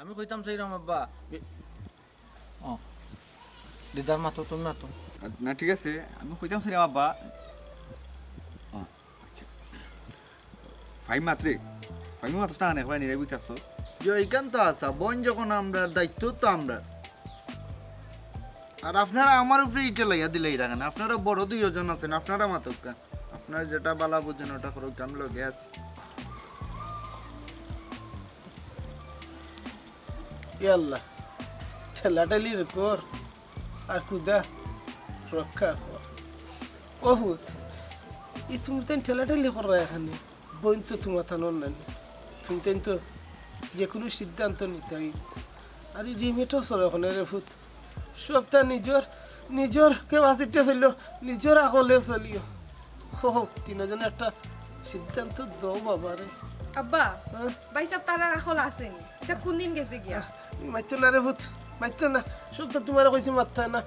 আমি কইতাম চাইলাম আব্বা ও দিদার মাতো তুমি মাতো না ঠিক আছে আমি কইতাম চাইলাম আব্বা ফাইভ মাত্রে ফাইভ মাত্র না একবার নিরাই বুঝতেছ জয়কান তো আছা বোন যখন আমরা দায়িত্ব তো আমরা আর আপনারা আমার উপরে ইটে লাইয়া দিলেই রাখেন আপনারা বড় দুইজন আছেন আপনারা মাতকা আপনারা যেটা বালা বুঝেন ওটা করো আমি লগে আছি ইয়াল্লাহ ঠেলাঠালির কর আর কুদা রক্ষা কর বহুত ই তুমি তো ঠেলাঠালি করা এখানে বোন তো তোমার থানোর না তুমি তো যে কোনো সিদ্ধান্ত নিতে আর এই রিমেটও চলে ওখানে রে ফুত সবটা নিজের ক্যাপাসিটি চলল নিজের আকলে চলিও হোক তিনজনে একটা সিদ্ধান্ত দাও বাবা রে আব্বা ভাই সব তারা রাখল আসেনি এটা কোন দিন গেছে গিয়া মাইতো না রে ভূত মাইতো না সবটা তোমার কইছি মাথা না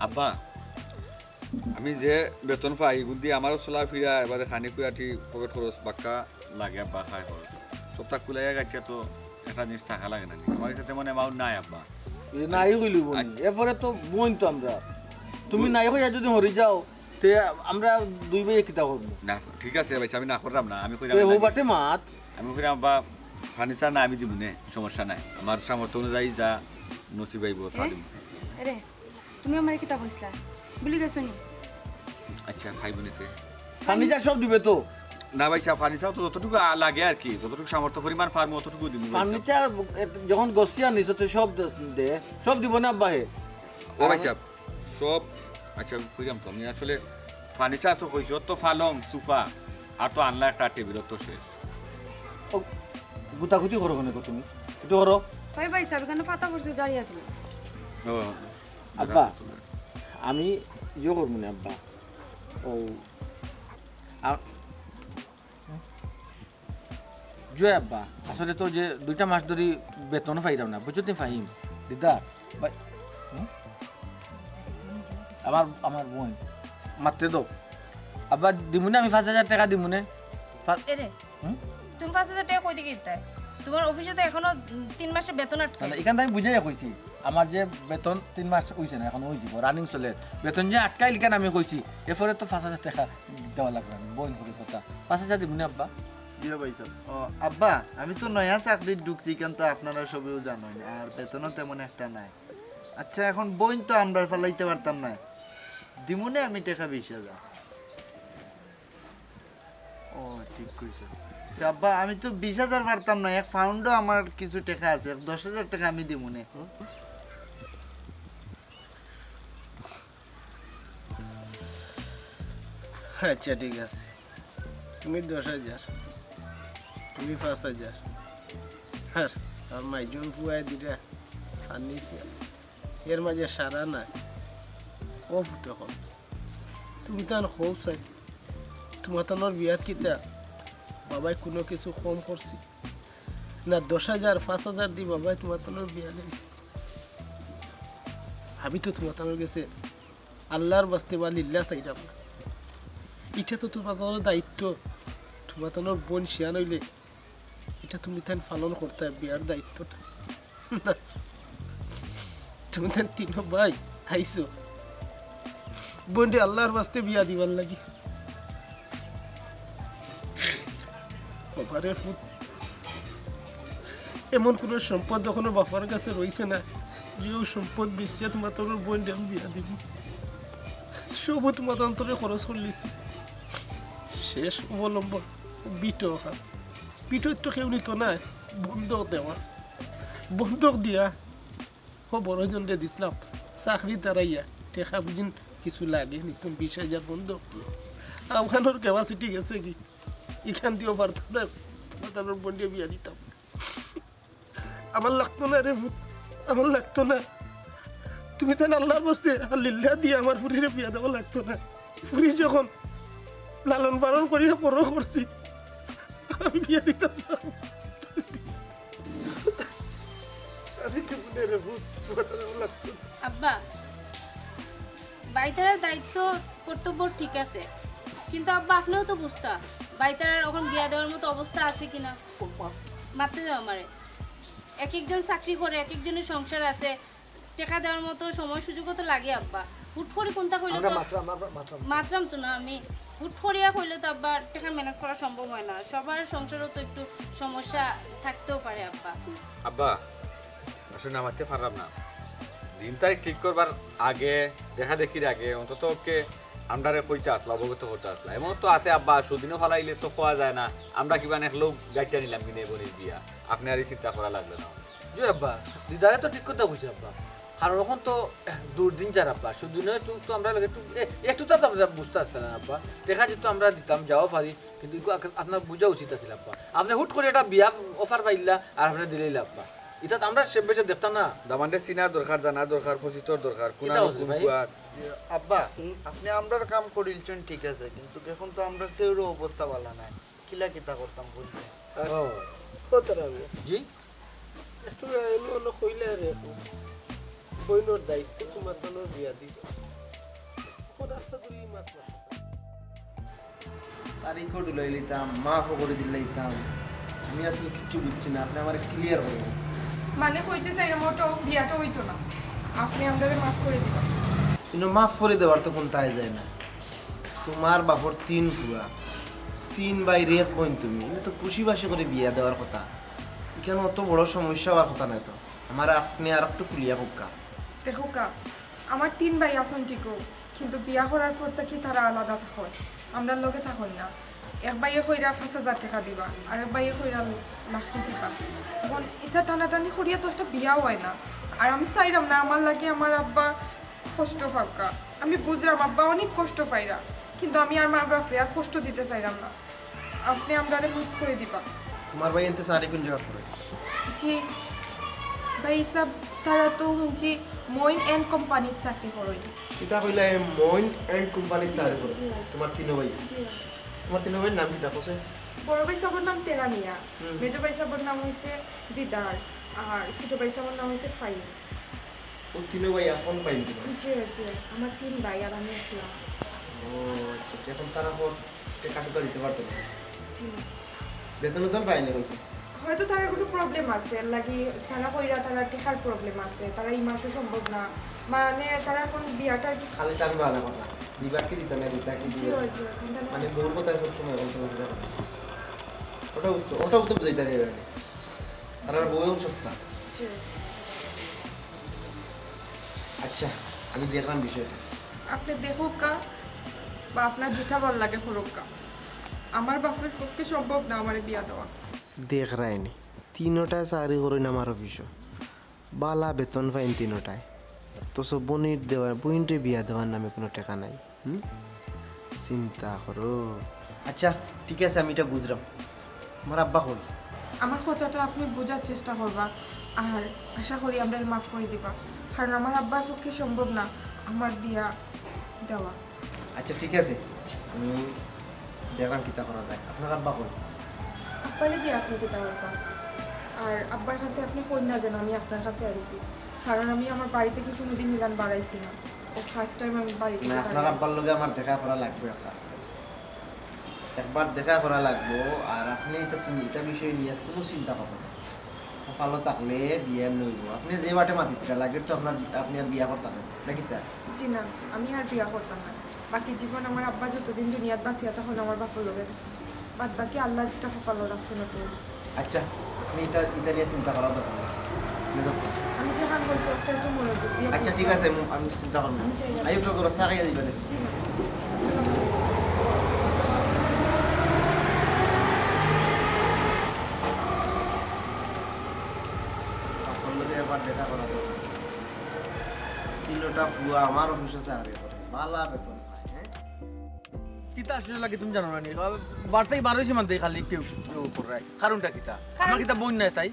আব্বা আমি যে বেতন পাই বুদ্ধি আমারও চলা ফিরা এবারে খানি কুড়াটি পকেট খরচ বাক্কা লাগে আব্বা খাই খরচ সপ্তাহ কুলাইয়া গাইছে তো একটা জিনিস টাকা লাগে না আমার কাছে তেমন অ্যামাউন্ট নাই আব্বা নাই কইলি বনি এরপরে তো বোন তো আমরা তুমি নাই কইয়া যদি মরি যাও তে আমরা দুই ভাই কিতা করব না ঠিক আছে ভাই আমি না করলাম না আমি কইলাম ও বাটে মাত আমি কইলাম আব্বা ফার্নিচার না আমি দিব নে সমস্যা নাই আমার সামর্থ্য অনুযায়ী যা নসিব আইব তা দিব আরে তুমি আমার কিতা কইছলা ভুলি গেছো নি আচ্ছা খাইব নিতে ফার্নিচার সব দিবে তো না ভাই সাহেব ফার্নিচার তো যতটুকু লাগে আর কি যতটুকু সামর্থ্য পরিমাণ ফার্ম অতটুকু দিব ফার্নিচার যখন গসিয়া নিছ তো সব দে সব দিব না আব্বা হে ও ভাই সাহেব সব আচ্ছা কইলাম তো আমি আসলে ফার্নিচার তো কইছি তো ফালং সোফা আর তো আনলা একটা টেবিল তো শেষ গুতাগুতি করো কেন তুমি একটু করো ভাই ভাই সব কেন ফাতা পড়ছে দাঁড়িয়ে দিল ও আব্বা আমি ইয়ে করবো না আব্বা ও জয় আব্বা আসলে তো যে 2টা মাস ধরে বেতন পাইলাম না বুঝতে পাইম দিদা ভাই আমার বোন মাত্রে দাও আব্বা দিমুনে আমি 5,000 টাকা দিমুনে এরে তুমি 5,000 টাকা কই দিকে দিতে তোমার অফিসে তো এখনো 3 মাসের বেতন আটকে এখান থেকে বুঝাইয়া কইছি আমার যে বেতন 3 মাস হইছে না এখন হই যাব রানিং চলে বেতন যে আটকাই লিখান আমি কইছি এরপরে তো 5,000 টাকা দেওয়া লাগবে বোন করে কথা 5,000 দিমুনে আব্বা দিয়া ভাই সাহেব আব্বা আমি তো নয়া চাকরি ঢুকছি কিন্তু আপনারা সবেও জানেন আর বেতনও তেমন একটা নাই আচ্ছা এখন বইন তো আমরা ফেলাইতে পারতাম না দিমুনে আমি টাকা 20,000 ও ঠিক কইছো আব্বা আমি তো 20,000 পারতাম না এক পাউন্ডও আমার কিছু টাকা আছে 10,000 টাকা আমি দিমুনে আচ্ছা ঠিক আছে তুমি 10,000 তুমি 5,000 আর আর মাইজন পুয়াই দিটা ফার্নিচার এর মাঝে সারা না ও তখন তুমি তো আর খুব চাই তোমার তানোর বিয়াত কিতা বাবাই কোনো কিছু কম করছি না 10,000 5,000 দি বাবাই তোমার তানোর বিয়া দিয়েছি আমি তো তোমার তানোর গেছে আল্লাহর বাস্তে বা লিল্লা চাইলাম না এটা তো তোমার তানোর দায়িত্ব তোমার তানোর বোন শিয়ান হইলে এটা তুমি তান পালন করতে বিয়ার দায়িত্বটা না তুমি তান 3 ভাই আইসো বোনটি আল্লাহর বাস্তে বিয়া দিবার লাগি বাবারে ফুট এমন কোন সম্পদ এখনো বাবার কাছে রয়েছে না যে সম্পদ বেশি তোমার তোর বোন আমি বিয়া দিব সব তোমার অন্তরে খরচ করলিছি শেষ অবলম্বন বিটো পিঠোর তো কেউ নিত না বন্ধক দেওয়া বন্ধক দিয়া ও বড়জনরে দিছিলাম চাকরি তারাইয়া টেকা বুঝিন কিছু লাগে নিশ্চয় 20,000 বন্ধক দিয়ে আমানোর ক্যাপাসিটি গেছে কি এখান দিয়েও পারতাম না তোমার বন্ডিয়ে বিয়া দিতাম আমার লাগতো না রে ভূত আমার লাগতো না তুমি তো আল্লাহর বস্তে লিল্লা দিয়ে আমার ফুরিরে বিয়া দেওয়া লাগতো না ফুরি যখন লালন পালন করিয়া বড় করছি আমি বিয়া দিতাম না আমি তো মনে রে ভূত তোমার লাগতো আব্বা বাইতারার দায়িত্ব কর্তব্য ঠিক আছে কিন্তু আব্বা আপনিও তো বুঝতা বাইতারার এখন বিয়া দেওয়ার মতো অবস্থা আছে কিনা মারতে দাও আমারে এক একজন চাকরি করে, এক একজনের সংসার আছে, টাকা দেওয়ার মতো সময় সুযোগও তো লাগে আব্বা। হুট করে কোনটা কইলে তো মাত্রাম তো না, আমি হুট করিয়া কইলে তো আব্বা টাকা ম্যানেজ করা সম্ভব হয় না। সবার সংসারও তো একটু সমস্যা থাকতেও পারে আব্বা। আব্বা আসলে আমাকে পারলাম না, দিন তারিখ ঠিক করবার আগে দেখা দেখির আগে অন্তত ওকে আমরারে কইতে আসলা, অবগত হতে আসলা। এমন তো আছে আব্বা, সুদিনও ফালাইলে তো খোয়া যায় না। আমরা কিবা এক লোক গাইটা নিলাম কিনে বলি বিয়া, আপনি আর এই চিন্তা করা লাগবে না। জি আব্বা, দিদারে তো ঠিক কথা কইছে আব্বা, কারণ এখন তো দুর্দিন যার আব্বা, সুদিনে তো আমরা একটু তো আমরা বুঝতে আসতে না আব্বা। দেখা যেত আমরা দিতাম, যাওয়া পারি, কিন্তু আপনার বোঝা উচিত আছিল আব্বা। আপনি হুট করে একটা বিয়া অফার পাইলা আর আপনি দিলেই আব্বা, এটা আমরা সে বেশি দেখতাম না। দামানটা চিনার দরকার, জানার দরকার, পরিচিতর দরকার। এটা হচ্ছে ভাই। আব্বা আপনি আমরার কাম করিলছেন ঠিক আছে, কিন্তু এখন তো আমরা কেউর অবস্থা ভালো নাই, কিলা কিতা করতাম বলতে। ও কতরাবে জি, একটু এলো কইলে রে বইনোর দায়িত্ব তোমার তো বিয়া দিত কোন রাস্তা ধরে মাত্র তারিখও ডুলাই লিতাম, মাফও করে দিলাইতাম। আমি আসলে কিচ্ছু বুঝছি না, আপনি আমার ক্লিয়ার করবেন। মানে কইতে চাই না মোটো বিয়াটা হইতো না, আপনি আমাদের মাফ করে দিবেন। কিন্তু মাফ করে দেওয়ার তো কোন তাই যায় না। তোমার বাপর 3 ফুয়া, 3 বাইরে 1 বোন, তুমি তো খুশি বাসি করে বিয়া দেওয়ার কথা। এখানে অত বড় সমস্যা হওয়ার কথা নাই তো। আমার আপনি আর একটু কুলিয়া হোক্কা। দেখো কা, আমার 3 ভাই আসন ঠিকও, কিন্তু বিয়া করার পর থেকে তারা আলাদা হয়, আমরা লগে থাকুন না। এক ভাইয়ে কইরা 5,000 টাকা দিবা, আর এক ভাইয়ে কইরা লাখ দিবা। এখন এটা টানাটানি করিয়া তো একটা বিয়াও হয় না। আর আমি চাইলাম না আমার লাগে আমার আব্বা কষ্ট পাকা। আমি বুঝলাম আব্বা অনেক কষ্ট পাইরা, কিন্তু আমি আর আমার বাপরে আর কষ্ট দিতে চাইলাম না। আপনি আমরা মাফ করে দিবা। তোমার ভাই এনতে সারি কোন জায়গা করে? জি ভাই সাহেব, তারা তো শুনছি মইন এন্ড কোম্পানির চাকরি করেন। এটা কইলে মইন এন্ড কোম্পানি সারি করে। তোমার 3 ভাই, তোমার 3 ভাইয়ের নাম কিটা কইছে? বড় ভাই সাহেবের নাম তেরানিয়া, মেজো ভাই সাহেবের নাম হইছে দিদার, আর ছোট ভাই সাহেবের নাম হইছে ফাইন। ও 3 ভাই এখন পাইনি তোমার? জি জি, আমার 3 ভাই আর আমি একলা। ও আচ্ছা, এখন তারা পর টাকা টুকা দিতে পারতো না? জি, বেতন তো পাইনি কইছে। হয়তো তার কোনো প্রবলেম আছে, এর লাগি তারা কইরা তারা টেকার প্রবলেম আছে, তারা এই মাসে সম্ভব না, মানে তারা এখন বিয়াটা খালি টান বানা কথা দিবা কি দিতে না দিতা কি জি দিবা, জি, মানে বউর কথা সব সময় এখন চলাফেরা করে। ওটাও তো বুঝাইতে পারে আর আর বউও সত্তা। জি। আচ্ছা আমি দেখলাম বিষয়টা। আপনি দেখুক কা, বা আপনার যেটা ভালো লাগে করুক কা, আমার বাপের পক্ষে সম্ভব না আমার বিয়া দেওয়া। দেখ রায়নি 3টায় চাকরি করি না আমার অফিস, বালা বেতন পাইন 3টায়, তো সব বইনটে বিয়া দেওয়ার নামে কোনো টাকা নাই। চিন্তা করো। আচ্ছা ঠিক আছে, আমি এটা বুঝলাম। আমার আব্বা কই? আমার কথাটা আপনি বোঝার চেষ্টা করবা, আর আশা করি আমরা মাফ করে দিবা, কারণ আমার আব্বার পক্ষে সম্ভব না আমার বিয়া দেওয়া। আচ্ছা ঠিক আছে, আমি দেখলাম কিতা করা যায়। আপনার আব্বা কই? আব্বারে দিয়ে আপনি দিতে পারবা, আর আব্বার কাছে আপনি কই না যেন আমি আপনার কাছে আইছি, কারণ আমি আমার বাড়ি থেকে কোনোদিন নিলাম বাড়াইছি না, ও ফার্স্ট টাইম আমি বাড়ি থেকে না, আপনার আব্বার লগে আমার দেখা করা লাগবে। একবার দেখা করা লাগবো। আর আপনি এটা বিষয় নিয়ে কোনো চিন্তা করবেন না। ভালো থাকলে বিয়ে নইব। আপনি যে বাটে মাতিতে লাগে তো আপনি আর বিয়া করতেন নাকি? তা জি না, আমি আর বিয়া করতাম না। বাকি জীবন আমার আব্বা যতদিন দুনিয়াত বাঁচিয়া তখন আমার বাপর লোকের, বাদ বাকি আল্লাহ যেটা কপাল রাখছে না তো। আচ্ছা আপনি এটা নিয়ে চিন্তা করা দরকার নেই। আমি যেখান বলছি একটা একটু মনোযোগ দিয়ে। আচ্ছা ঠিক আছে, আমি চিন্তা করবো। আমি চাই না। আয়ুব করো চা খাইয়া দিবেন। জি না। আসসালামু আলাইকুম। আপনার লগে এবার দেখা করা দরকার। 3টা ফুয়া আমার অফিসে চাকরি করে, ভালো বেতন পায়। হ্যাঁ কিতা আসলে লাগে তুমি জানো না নি, বার্তাই বার হয়েছে মানতে খালি কেউ করে কারণটা কিতা? আমার কিতা বোন নাই তাই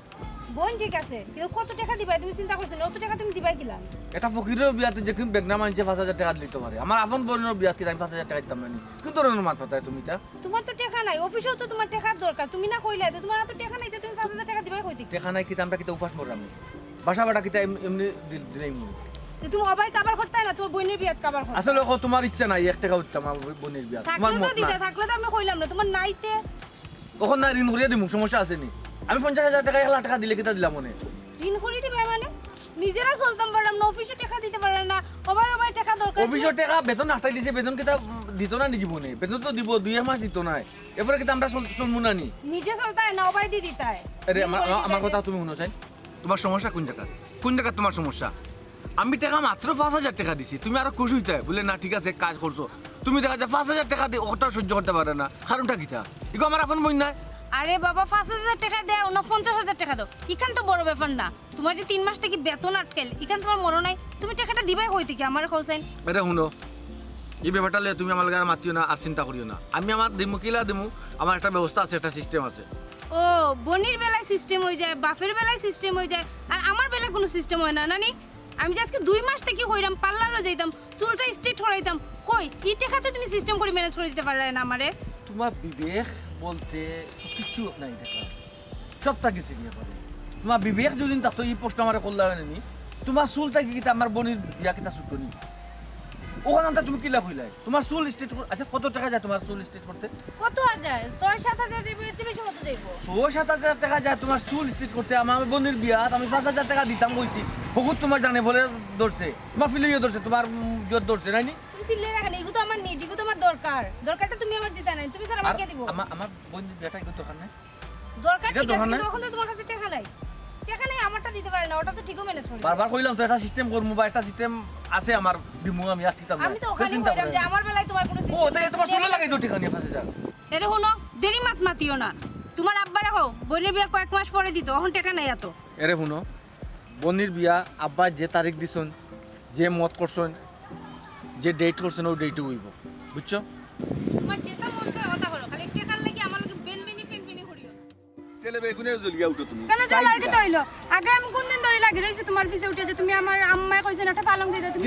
বোন ঠিক আছে, কেউ কত টাকা দিবাই তুমি চিন্তা করছো না, অত টাকা তুমি দিবাই কিলাম? এটা ফকিরের বিয়াতে যে তুমি বেগনা মানছে 5,000 টাকা দিলি তোমারে, আমার আপন বোনের বিয়াত কি আমি 5,000 টাকা দিতাম না। কিন্তু ধরনের মাত পাতায় তুমি তা তোমার তো টাকা নাই, অফিসেও তো তোমার টাকার দরকার, তুমি না কইলে যে তোমার এত টাকা নাই যে তুমি 5,000 টাকা দিবাই কই থেকে? দেখা নাই কিতা আমরা কিতা উপাস মরলাম, বাসা বাড়া কিতা এমনি দিলাই মরি। তুমি অবাই কাবার করতে না, তোমার বোনের বিয়াত কাবার করতে আসলে তোমার ইচ্ছা নাই 1 টাকা উঠতাম আমার বোনের বিয়াত, তোমার থাকলে তো মত দিতে, না। থাকলে তো আমি কইলাম না, তোমার নাইতে কখন না ঋণ করিয়া দিমু, সমস্যা আছে নি? আমি 50,000 টাকা 1 লাখ টাকা দিলে কিতা দিলাম মনে ঋণ করে দিবে মানে নিজেরা চলতাম পারলাম না অফিসে টাকা দিতে পারলাম না ওবাই টাকা দরকার অফিসের টাকা বেতন আটটাই দিছে বেতন কিতা দিত না নি জীবনে বেতন তো দিব 2 মাস দিত না এরপরে কিতা আমরা চলমু না নি নিজে চলতাই না ওবাই দি দিতাই আরে আমার কথা তুমি শুনো চাই তোমার সমস্যা কোন জায়গা তোমার সমস্যা আমি টাকা মাত্র 5,000 টাকা দিছি তুমি আরো খুশি হইতে বলে না ঠিক আছে কাজ করছো তুমি দেখা যায় 5,000 টাকা দিয়ে ওটা সহ্য করতে পারে না কারণটা কিতা ইগো আমার আপন বই না আরে বাবা 5,000 টাকা দাও না 50,000 টাকা দাও ইখান তো বড় ব্যাপার না তোমার যে 3 মাস থেকে বেতন আটকাইল ইখান তোমার মনে নাই তুমি টাকাটা দিবাই হইতে কি আমার খোসাইন আরে শুনো এই ব্যাপারটা লয়ে তুমি আমার গায়ে মাতিও না আর চিন্তা করিও না আমি আমার দিমু কিলা দিমু আমার একটা ব্যবস্থা আছে একটা সিস্টেম আছে ও বনির বেলায় সিস্টেম হয়ে যায় বাফের বেলায় সিস্টেম হয়ে যায় আর আমার বেলায় কোনো সিস্টেম হয় না নানি আমি যে আজকে 2 মাস থেকে হইরাম পার্লারও যাইতাম চুলটা স্ট্রেট হরাইতাম কই এই টাকাতে তুমি সিস্টেম করে ম্যানেজ করে দিতে পারলে না আমারে তোমার বিবেক বলতে কিছু নাই দেখা সবটা কিছু নিয়ে পারে তোমার বিবেক যদি থাকতো এই প্রশ্ন আমার করলে নি তোমার চুলটা কি আমার বোনের বিয়া কিতা শুট করি ওখানে তুমি কি লাভ হইলাই তোমার চুল স্ট্রেট আচ্ছা কত টাকা যায় তোমার চুল স্ট্রেট করতে কত আর যায় 6-7,000 যাইবে এর চেয়ে বেশি কত যাইবো 6-7,000 টাকা যায় তোমার চুল স্ট্রেট করতে আমার বোনের বিয়া আমি 5,000 টাকা দিতাম কইছি বহুত তোমার জানে বলে ধরছে তোমার ফিলিয়ে ধরছে তোমার জোর ধরছে নাইনি তুমি ফিলে রাখা এগুলো তো আমার নিড এগুলো তো আমার দরকারটা তুমি আমার দিতে নাই তুমি স্যার আমাকে দিব আমার বোনের বিয়াটা কি দরকার নাই দরকার ঠিক এটা আছে দরকার নাই? কিন্তু এখন তো তোমার কাছে টাকা নাই আমারটা দিতে পারে না ওটা তো ঠিকও ম্যানেজ করে বারবার কইলাম তো একটা সিস্টেম করবো বা একটা সিস্টেম আছে আমার দিমু আমি আর ঠিক আমি তো ওখানে কইলাম যে আমার বেলায় তোমার কোনো ও তাই তোমার চুলে লাগাই তো ঠিক আছে 5,000 এরে শুনো দেরি মাতিও না তোমার আব্বা রাখো বোনের বিয়া কয়েক মাস পরে দিত এখন টাকা নাই এত এরে শুনো বনির বিয়া আব্বা যে তারিখ দিছন যে মত করছন যে ডেট করছন ও ডেটে হইব বুঝছো তোমার যেটা মন চায় ওটা করো খালি টাকার লাগি আমার লগে পেনপেনি করিও তেলে বেগুনে জ্বলিয়া উঠো তুমি কেন জ্বালাই দিতে হইলো আগে আমি কোন দিন ধরে লাগি রইছি তোমার পিছে উঠে যে তুমি আমার আম্মায় কইছেন একটা পালং দিতে তুমি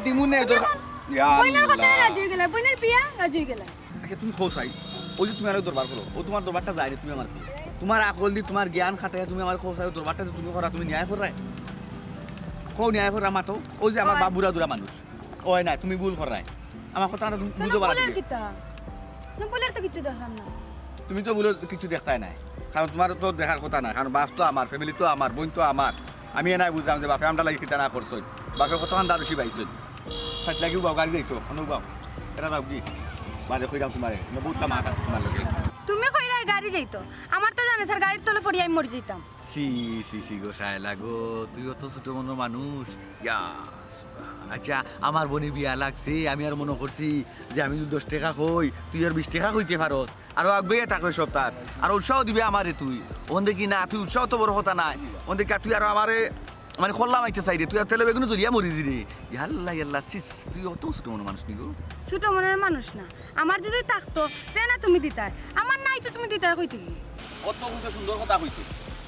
দিমু নে দরকার ইয়া বইনের কথা আল্লাহ। রাজি হয়ে গেলা বইনের বিয়া রাজি হয়ে গেলা আচ্ছা তুমি খোসাই ওই যে তুমি আমার দরবার করো ও তোমার দরবারটা যায় রে তুমি আমার কি তোমার আকল দি তোমার জ্ঞান খাটায় তুমি আমার খোসাই দরবারটা যে তুমি করা তুমি ন্যায় করাই কও ন্যায় করা মাতো ওই যে আমার বাবুরা দুরা মানুষ ওই না তুমি ভুল করাই আমার কথাটা তুমি বুঝতে পারো বলের কিতা না বলের তো কিছু দেখলাম না তুমি তো বলে কিছু দেখতাই নাই কারণ তোমার তো দেখার কথা না কারণ বাস তো আমার ফ্যামিলি তো আমার বোন তো আমার আমি এনাই বুঝলাম যে বাপে আমরা লাগি কিতা না করছই বাপে কতক্ষণ দারুষি পাইছই ফাইট লাগিও বাবু গাড়ি যাইতো অনুবাব এটা বাবু কি বাজে কইরাম তোমারে বহুত কাম আকাশ তোমার লগে তুমি কইরা গাড়ি যাইতো আমার তো জানে স্যার গাড়ির তলে ফড়ি আমি মরে যেতাম সি সি সি গো সায়লা গো তুইও তো ছোট মনের মানুষ ইয়া আচ্ছা আমার বোনের বিয়া লাগছে আমি আর মনে করছি যে আমি 10 টাকা কই তুই আর 20 টাকা কইতে পারস আর আগবে থাকবে সপ্তাহ আর উৎসাহ দিবে আমারে তুই ওন দেখি না তুই উৎসাহ তো বড় কথা নাই ওন দেখি তুই আর আমারে মানে খোল্লা মাইতে চাই রে তুই আর তেলে বেগুনে জড়িয়া মরি দিরে ইয়াল্লা ইয়াল্লা সিস তুই অত ছোট মনের মানুষ নি গো ছোট মনের মানুষ না আমার যদি থাকতো তে না তুমি দিতাই আমার নাই তো তুমি দিতাই কইতে কি কত কত সুন্দর কথা কইতে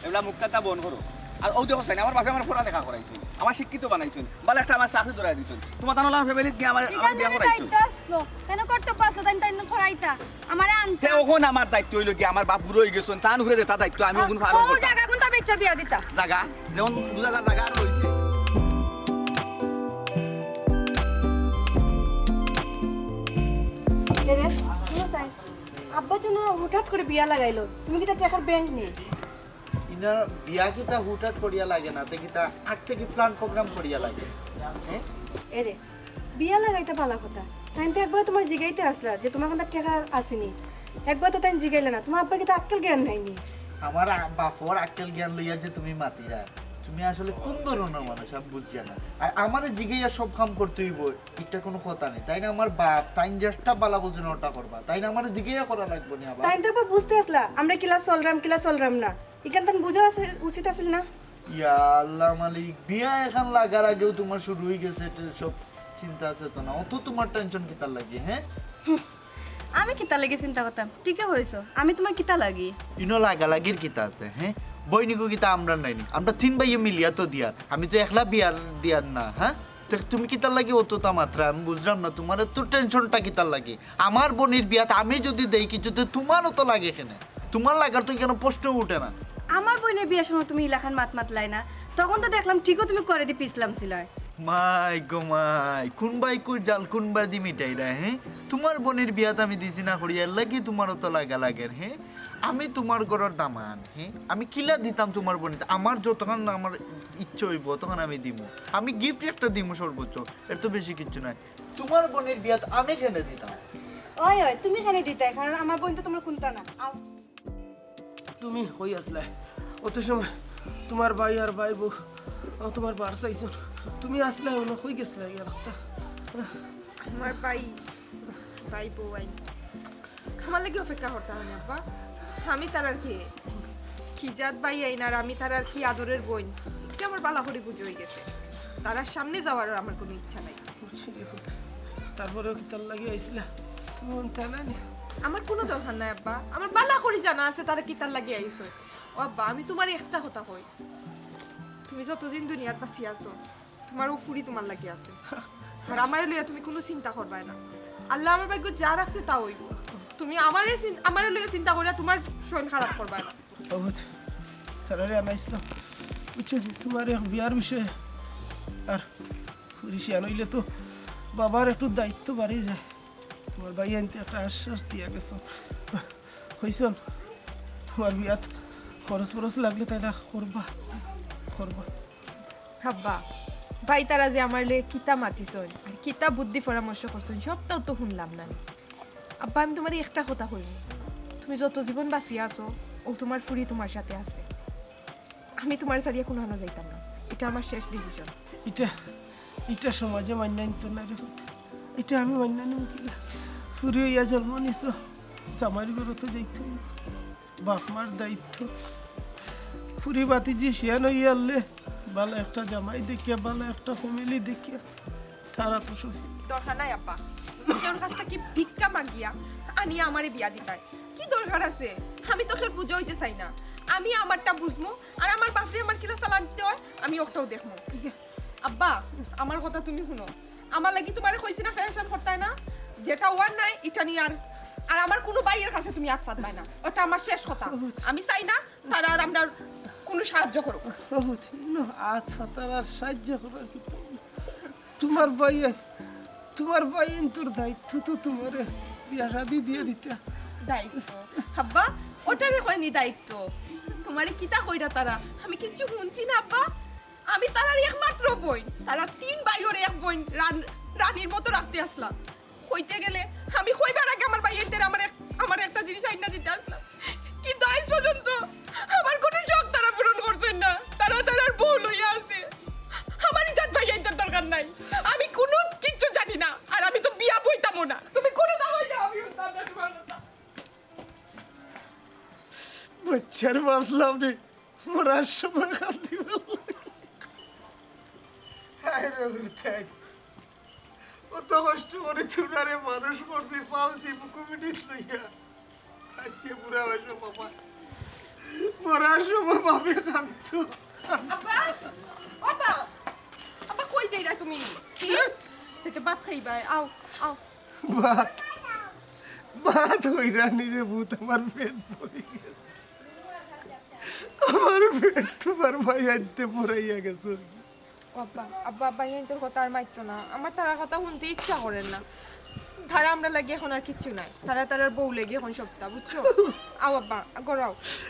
এগুলা মুখ কাটা বন্ধ করো আর ও দেখো আমার বাপে আমার পড়ালেখা করাইছে আমার শিক্ষিত বানাইছেন বলে একটা আমার চাকরি ধরাই দিছেন তোমার তাহলে আমার ফ্যামিলি দিয়ে আমার বিয়া করাইছো আসলো কেন করতে পারছো তাই তাই খরাইতা আমারে আনতে তে ওখন আমার দায়িত্ব হইলো কি আমার বাপ বুড়ো হয়ে গেছেন তান ঘুরে যেটা দায়িত্ব আমি ওখন ফারো ও জায়গা কোনটা বেচা বিয়া দিতা জায়গা যেমন 2000 জায়গা আর হইছে রে তুমি চাই আব্বা যেন হঠাৎ করে বিয়া লাগাইলো তুমি কি তার টাকার ব্যাংক নেই ইনার বিয়া কিতা হুটহাট করিয়া লাগে না তে কিতা আগ থেকে প্ল্যান প্রোগ্রাম করিয়া লাগে হ্যাঁ এরে বিয়া লাগাইতে ভালো কথা তাই তো একবার তোমার জিগাইতে আসলা যে তোমার কাছে টাকা আসেনি একবার তো তাই জিগাইলে না তোমার আব্বার কি তো আক্কেল জ্ঞান নাইনি আমার বাপর আক্কেল জ্ঞান লইয়া যে তুমি মাতিরা তুমি আসলে কোন ধরনের মানুষ আমি বুঝছি না আর আমার জিগাইয়া সব কাম করতে হইব এটা কোনো কথা নেই তাই না আমার বাপ তাই যেটা বালা বুঝুন ওটা করবা তাই না আমার জিগাইয়া করা লাগবে না আবার তাই তো একবার বুঝতে আসলা আমরা ক্লাস চলরাম না এখান থেকে বুঝা উচিত আছিল না ইয়া আল্লাহ মালিক বিয়া এখন লাগার আগেও তোমার শুরু হয়ে গেছে এটা সব চিন্তা আছে তো না অত তোমার টেনশন কিতা লাগে হ্যাঁ আমি কিতা লাগি চিন্তা করতাম ঠিকই হয়েছো আমি তোমার কিতা লাগি ইনো লাগালাগির কিতা আছে হ্যাঁ বইনিকো কিতা আমরা নাইনি আমরা 3 ভাইয়ে মিলিয়া তো দিয়ার আমি তো একলা বিয়ার দিয়ার না হ্যাঁ তো তুমি কিতার লাগি অতটা মাত্রা আমি বুঝলাম না তোমার এত টেনশনটা কিতার লাগে আমার বোনের বিয়াতে আমি যদি দেই কিছু তো তোমারও তো লাগে কেন তোমার লাগার তো কেন প্রশ্ন উঠে না আমার বোনের বিয়ের সময় তুমি ইলাখান মাতলাই না তখন তো দেখলাম ঠিকও তুমি করে দি পিছলাম ছিলাই মাই গো মাই কোন বাই কই জাল কোন বাই দি মিটাই রা হ্যাঁ তোমার বোনের বিয়াতে আমি দিছি না করিয়ার লাগি তোমারও তো লাগা লাগে হ্যাঁ আমি তোমার ঘরের দামান, হ্যাঁ আমি কিলা দিতাম তোমার বোনিতে, আমার যতক্ষণ আমার ইচ্ছে হইব তখন আমি দিব, আমি গিফট একটা দিব সর্বোচ্চ, এর তো বেশি কিছু নাই। তোমার বোনের বিয়াত আমি কেনে দিতাম? ওই ওই তুমি খানে দিতে, কারণ আমার বোন তো তোমার কোনটা না। আও তুমি হই আসলে অত সময় তোমার ভাই আর ভাই বউ তোমার বার চাইছুন, তুমি আসলে না হয়ে গেছিলে ইয়ার কথা। আমার ভাই বউ আইন আমার লাগে অপেক্ষা করতে হয় না আব্বা। আমি তার আর কি জাত ভাই আইন আর আমি তার আর কি আদরের বোন, এটা আমার বালা করে বুঝে হয়ে গেছে। তার সামনে যাওয়ার আর আমার কোনো ইচ্ছা নাই। তারপরেও কি তার লাগে আইসলা, তুমি তা না? আমার কোনো দরকার নাই আব্বা, আমার বালা করে জানা আছে তারা কি তার লাগে আইসো। ও আব্বা আমি তোমার একটা কথা কই, তুমি যতদিন দুনিয়াত বাঁচি আছো তোমার ও ফুরি তোমার লাগে আছে, আর আমার লইয়া তুমি কোনো চিন্তা করবাই না। আল্লাহ আমার ভাগ্য যা রাখছে তা হইব, তুমি আমার লইয়া চিন্তা করিয়া তোমার শরীর খারাপ করবাই না। তারারে আনাইছিলাম বুঝছো তোমার বিয়ার বিষয়ে, আর ঋষিয়ান হইলে তো বাবার একটু দায়িত্ব বাড়ি যায়। তোমার ভাই আনতে একটা আশ্বাস দিয়া গেছো, হইছন তোমার বিয়াত খরচ ফরচ লাগলে তাই না করবা। আব্বা ভাই তারা যে আমার লইয়া কিতা মাতিছন আর কিতা বুদ্ধি পরামর্শ করছেন সবটাও তো শুনলাম না। আব্বা আমি তোমার একটা কথা কইব, তুমি যত জীবন বাঁচিয়ে আছো ও তোমার ফুরি তোমার সাথে আছে, আমি তোমার সারিয়া কোনো হানো যাইতাম না, এটা আমার শেষ ডিসিশন। এটা সমাজে মান্য নিত না রে, এটা আমি মান্য নিব কিনা? ফুরি ইয়া জন্ম নিছ, সামারি বেরোতে যাইতে বাপ মার দায়িত্ব, ফুরি বাতি যে শিয়ান হইয়ালে ভালো একটা জামাই দেখিয়া ভালো একটা ফ্যামিলি দেখিয়া তারা তো সুখী। দরকার নাই আব্বা, তোর কাছ থেকে ভিক্ষা মাগিয়া আনিয়া আমারে বিয়া দিতাই কি দরকার আছে? আমি তো তোর বুঝে হইতে চাই না, আমি আমারটা বুঝবো আর আমার বাপরে আমার কিলা চালান দিতে হয় আমি ওটাও দেখবো। আব্বা আমার কথা তুমি শুনো, আমার লাগি তোমারে কইছি না ফ্যাশন করতে না, যেটা ওয়ার নাই এটা নিয়ে আর আমার কোনো বাইয়ের কাছে তুমি হাত পাতবাই না, ওটা আমার শেষ কথা। আমি চাই না তারা আর আমরা কোনো সাহায্য করুক। আর সাহায্য করার কি তোমার ভাই তোর দায়িত্ব তো তোমার বিয়া শাদি দিয়ে দিতে। দায়িত্ব আব্বা ওটারে হয়নি দায়িত্ব, তোমারে কিতা কইরা তারা আমি কিচ্ছু শুনছি না আব্বা। আমি তারার একমাত্র বোন, তারা 3 ভাই ওর এক বোন রানীর মতো রাখতে আসলাম। কইতে গেলে আমি কইবার আগে আমার ভাইয়ের আমার একটা জিনিস আইনা দিতে আসলাম, কিন্তু আজ পর্যন্ত আমার কোনো শখ তারা পূরণ করছেন না। তারার বউ লইয়া আছে, আমার ইজাত ভাইয়ের দরকার নাই, আমি কোনো কিচ্ছু জানি না আর আমি তো বিয়া বইতামও না। তুমি কোনো দাও না, আমি তোমার কথা বাচ্চার বাঁচলাম রে, মরার সময় খান্তি অত কষ্ট করে তুনারে মানুষ করছি পালছি মুকুমিটি লইয়া, আজকে বুড়া হয়েছে বাবা, মরার সময় বাপে কাঁদতো। আব্বা কই যাইরা তুমি? কি সেটা ভাত খাইবাই? আও ভাত হইরা নিরে ভূত, আমার পেট ভরে গেছে, আমার পেট তোমার ভাই আনতে পড়াইয়া গেছে। আব্বা ভাইয়ের তোর কথা আর মাইতো না, আমার তার কথা শুনতে ইচ্ছা করেন না। তারা আমরা লাগি এখন আর কিচ্ছু নাই, তারার বউ লেগে এখন সবটা বুঝছো। আও আব্বা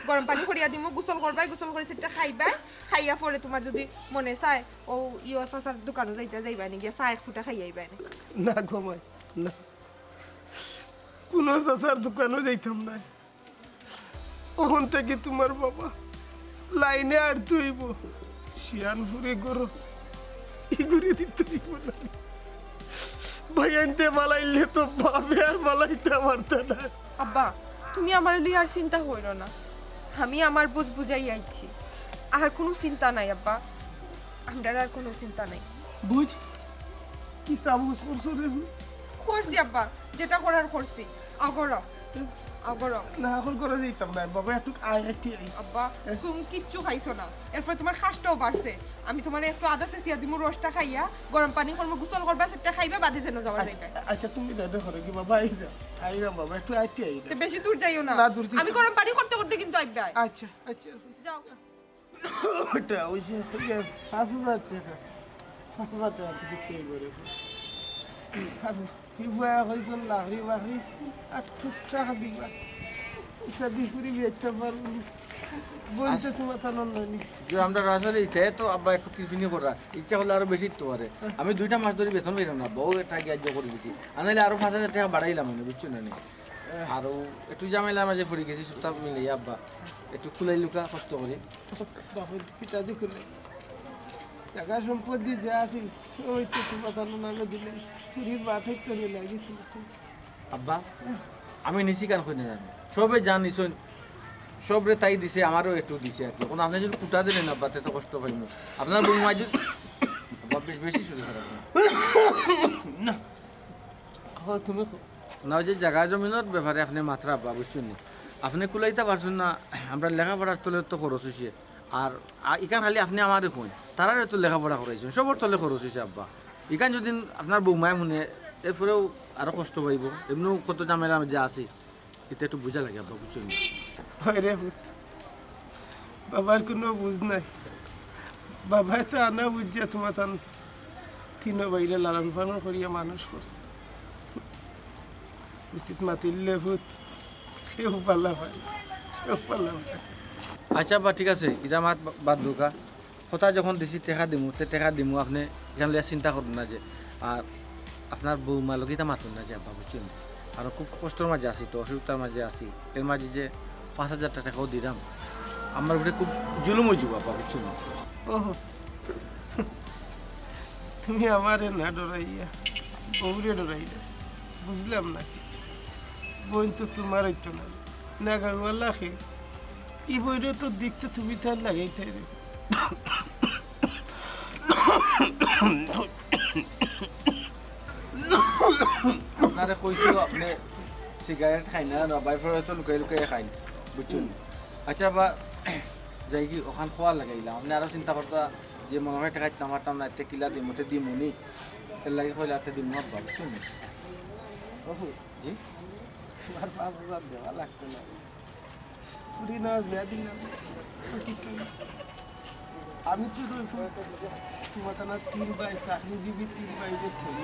গরম পানি করিয়া দিমু, গোসল করবাই, গোসল করে সেটা খাইবাই, খাইয়া পরে তোমার যদি মনে চায় ও ইও চাচার দোকানে যাইবা নি গিয়া চা এক ফুটা খাইয়াইবাই না ঘুমাই না, কোনো চাচার দোকানও যাইতাম না, ওখান থেকে তোমার বাবা লাইনে আর তুইব শিয়ান ফুরে গরো ইগুড়ি দিতে না, ভাই আনতে বালাইলে তো বাপে আর বালাইতে পারত না। আব্বা তুমি আমার লিয়ে আর চিন্তা হইল না, আমি আমার বুঝাই আইছি, আর কোনো চিন্তা নাই আব্বা, আমার আর কোনো চিন্তা নাই। বুঝ কি তাবুজ করছো রে? করছি আব্বা, যেটা করার করছি। আগর না এখন করে দিতাম না বাবা, একটু আইটি আব্বা তুমি কিচ্ছু খাইছো না, এরপর তোমার খাসটাও বাড়ছে, আমি তোমার একটু আদা চেঁচিয়া দিমু, রসটা খাইয়া গরম পানি করবো, গোসল করবা, সেটা খাইবা, বাদে যেন যাওয়া যাইবে। আচ্ছা তুমি দাদা করে কি বাবা আইরা বাবা একটু আইটি বেশি দূর যাইও না, আমি গরম পানি করতে করতে কিন্তু আইবা। আচ্ছা যাও। ওটা ওই যে 5000 টাকা 5000 টাকা কিছু পে করে আর কি বুয়া হইছেন লাহরি বাহরি 8 টাকা দিবা, শাদি করে বিয়েটা পারবো বোন তো তোমার আনন্দ নেই যে আমরা আসলে ইচ্ছায় তো আব্বা একটু কিছু নিয়ে করা ইচ্ছা হলে আরো বেশি তো পারে আমি 2টা মাস ধরে বেতন পেলাম না বউ একটা গ্যাজ্য করে দিচ্ছি আনাইলে আরো 5,000 টাকা বাড়াইলাম না বুঝছো না নি আরো একটু ঝামেলা মাঝে পড়ে গেছি সপ্তাহ মিলে আব্বা একটু খুলাই লুকা কষ্ট করে বাপের পিতা দেখলে টাকা সম্পত্তি যা আছে ওই তো তোমার নামে দিলে পুরীর মাঠে চলে লাগিয়েছিল আব্বা আমি নিশি কান করে জানি সবে জানি সবরে তাই দিছে আমারও একটু দিছে আর কি এখন আপনি যদি কুটা দিলেন আব্বা তো কষ্ট পাইনি আপনার বউ মাঝে বেশি শুরু খারাপ না তুমি না ওই যে জায়গা জমিনের ব্যাপারে আপনি মাত্রা আব্বা বুঝছেন না আপনি কুলাইতে পারছেন না আমরা লেখাপড়ার তলে তো খরচ হয়েছে আর ইখান খালি আপনি আমার দেখুন তারা তো লেখাপড়া করাইছেন সবর তলে খরচ হয়েছে আব্বা ইখান যদি আপনার বৌমায় শুনে এরপরেও আরো কষ্ট পাইব এমনিও কত ঝামেলা যে আছে এটা একটু বোঝা লাগে আব্বা বুঝছেন না হয় রে ভূত বাবার কোনো বুঝ নাই বাবাই তো আনা বুঝছে তোমার তান তিনো বাইরে লালন পালন করিয়া মানুষ করছে উচিত মাতিলে ভূত সেও পালা হয় সেও পালা হয় আচ্ছা বা ঠিক আছে এটা মাত বাদ দুকা কথা যখন দিছি টেকা দিমু টেকা দিমু আপনি এখান লিয়া চিন্তা করুন না যে আর আপনার বৌমা লোক এটা মাতুন না যে আব্বা বুঝছেন আর খুব কষ্টের মাঝে আছি তো অসুবিধার মাঝে আছি এর মাঝে যে 5,000 টাকাও দিলাম আমার উপরে খুব জুলুম হয়ে যাবো আব্বা বুঝছেন ও তুমি আমারে না ডরাইয়া বউরে ডরাইয়া বুঝলাম না বোন তো তোমার হইতো না না গাওয়ালা খে ই বইরে তো দেখতে তুমি তার লাগাইতে রে আপনারা কইছো আপনি সিগারেট খাই না বাইফের হয়তো লুকাই লুকাই খাই বুঝছেন আচ্ছা বা যাই কি ওখান খোয়া লাগাইলাম আপনি আরো চিন্তা করতা যে মনে হয় টাকা দিতে পারতাম না একটা কিলা দিমতে দিমুনি এর লাগে হইলে একটা দিমু আব্বা বুঝছেন জি তোমার 5,000 দেওয়া লাগতো না পুরি না বিয়া দিলাম আমি তো তোমার না 3 ভাই চাকরিজীবী 3 ভাই যে থই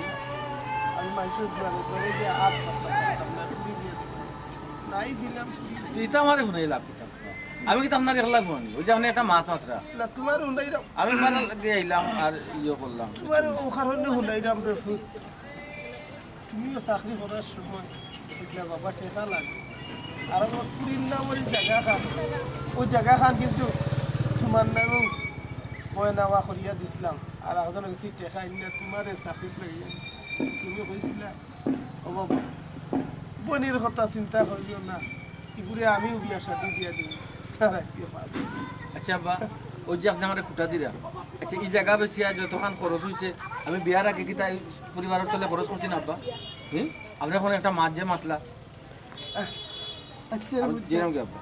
আমি মানুষের ঘরে ঘরে যে আপ করতাম না পুরি বিয়েছে নাই দিলাম এটা আমারে শুনাই লাভ কিতাব আমি কি আপনার একলা শুনি ওই যে আপনি একটা মাছ মাত্রা না তোমার হুনাইরাম আমি মানে লাগে আইলাম আর ইয়ে করলাম তোমার কারণে হুনাইরাম রে ফুট তুমিও চাকরি করার সময় দেখলে বাবা টেকা লাগে আর আমার পুরীর নাম ওই জায়গা খান ওই জায়গা খান কিন্তু তোমার নামেও মই নামা করিয়া দিছিলাম আর এখন হয়েছি টেকা আনিয়া তোমার চাকরিত লাগিয়া তুমি কইছিলা ও বাবা বনির কথা চিন্তা করিও না এগুলো আমিও বিয়া শাদি দিয়া দিই আর আজকে পাঁচ আচ্ছা আব্বা ওই যে আপনি আমার খুঁটা দিরা আচ্ছা এই জায়গা বেশি যতক্ষণ খরচ হয়েছে আমি বিয়ার আগে কি তাই পরিবারের তলে খরচ করছি না আব্বা আপনি এখন একটা মাছ যে মাতলা আচ্ছা জেনাম কি আব্বা